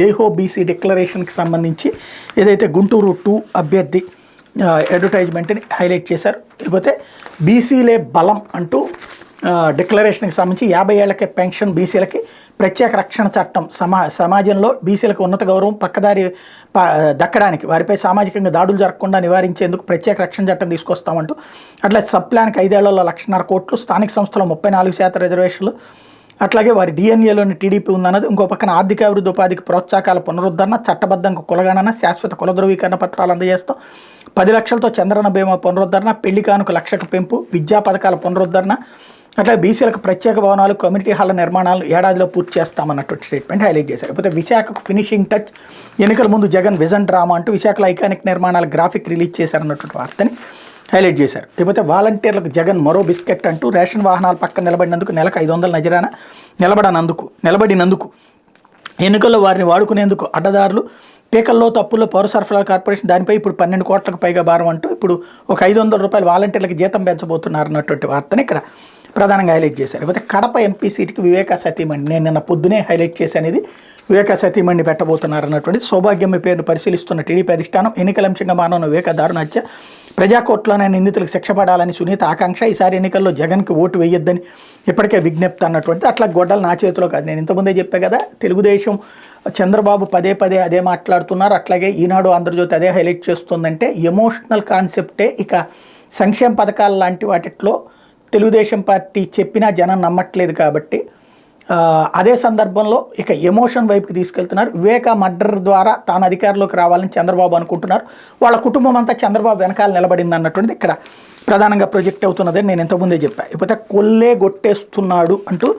Jai Ho BC డిక్లరేషన్కి సంబంధించి ఏదైతే గుంటూరు 2 అభ్యర్థి అడ్వర్టైజ్మెంట్ని హైలైట్ చేశారు. లేకపోతే బీసీలే బలం అంటూ డిక్లరేషన్కి సంబంధించి 50 ఏళ్లకే పెన్షన్, బీసీలకి ప్రత్యేక రక్షణ చట్టం, సమాజంలో బీసీలకు ఉన్నత గౌరవం పక్కదారి దక్కడానికి, వారిపై సామాజికంగా దాడులు జరగకుండా నివారించేందుకు ప్రత్యేక రక్షణ చట్టం తీసుకొస్తామంటూ, అట్లా సబ్ ప్లాన్కి 5 ఏళ్లలో 1,50,000 కోట్లు, స్థానిక సంస్థలో 34% రిజర్వేషన్లు, అట్లాగే వారి డిఎన్ఏలోని టీడీపీ ఉందన్నది. ఇంకో పక్కన ఆర్థిక అభివృద్ధి, ఉపాధికి ప్రోత్సాహకాల పునరుద్ధరణ, చట్టబద్ధంగా కులగణన, శాశ్వత కుల ధృవీకరణ పత్రాలు అందజేస్తాం, 10 లక్షలతో చంద్రన బీమా పునరుద్ధరణ, పెళ్లి కానుక 1,00,000కు పెంపు, విద్యా పథకాల పునరుద్ధరణ, అట్లా బీసీలకు ప్రత్యేక భవనాలు, కమ్యూనిటీ హాల్ల నిర్మాణాలు ఏడాదిలో పూర్తి చేస్తామన్నటువంటి స్టేట్మెంట్ హైలైట్ చేశారు. లేకపోతే విశాఖకు ఫినిషింగ్ టచ్, ఎన్నికల ముందు జగన్ విజన్ డ్రామా అంటూ విశాఖలో ఐకానిక్ నిర్మాణాల గ్రాఫిక్ రిలీజ్ చేశారన్నటువంటి వార్తని హైలైట్ చేశారు. లేకపోతే వాలంటీర్లకు జగన్ మరో బిస్కెట్ అంటూ రేషన్ వాహనాల పక్కన నిలబడినందుకు నెలకు 500 నజరానా, నిలబడినందుకు ఎన్నికల్లో వారిని వాడుకునేందుకు అడ్డదారులు, పీకల్లో తప్పుల్లో పౌర సరఫరాల కార్పొరేషన్ దానిపై ఇప్పుడు 12 కోట్లకు పైగా భారం అంటూ ఇప్పుడు ఒక 500 రూపాయలు వాలంటీర్లకు జీతం పెంచబోతున్నారు అన్నటువంటి వార్తని ఇక్కడ ప్రధానంగా హైలైట్ చేశారు. లేకపోతే కడప ఎంపీ సీటుకి వివేకా సతీమణి, నేను నిన్న పొద్దునే హైలైట్ చేశానేది, వివేకా సతీమణిని పెట్టబోతున్నారు అన్నటువంటి. సౌభాగ్యం పేరును పరిశీలిస్తున్న టీడీపీ అధిష్టానం, ఎన్నికల అంశంగా మానవ వివేక దారుణ హత్య, ప్రజాకోర్టులోనే నిందితులకు శిక్ష పడాలని సునీత ఆకాంక్ష, ఈసారి ఎన్నికల్లో జగన్కి ఓటు వేయొద్దని ఇప్పటికే విజ్ఞప్తి అన్నటువంటి. అట్లా గొడ్డలు నా చేతిలో కాదు, నేను ఇంతకుముందే చెప్పా కదా, తెలుగుదేశం చంద్రబాబు పదే అదే మాట్లాడుతున్నారు. అట్లాగే ఈనాడు ఆంధ్రజ్యోతి అదే హైలైట్ చేస్తుందంటే ఎమోషనల్ కాన్సెప్టే. ఇక సంక్షేమ పథకాలు లాంటి వాటిలో తెలుగుదేశం పార్టీ చెప్పినా జనం నమ్మట్లేదు కాబట్టి అదే సందర్భంలో ఇక ఎమోషన్ వైపుకి తీసుకెళ్తున్నారు. వివేక మర్డర్ ద్వారా తాను అధికారంలోకి రావాలని చంద్రబాబు అనుకుంటున్నారు. వాళ్ళ కుటుంబం అంతా చంద్రబాబు వెనకాల నిలబడింది అన్నటువంటిది ఇక్కడ ప్రధానంగా ప్రొజెక్ట్ అవుతున్నదని నేను ఇంతకుముందే చెప్పాను. ఇకపోతే కొల్లే గొట్టేస్తున్నాడు అంటూ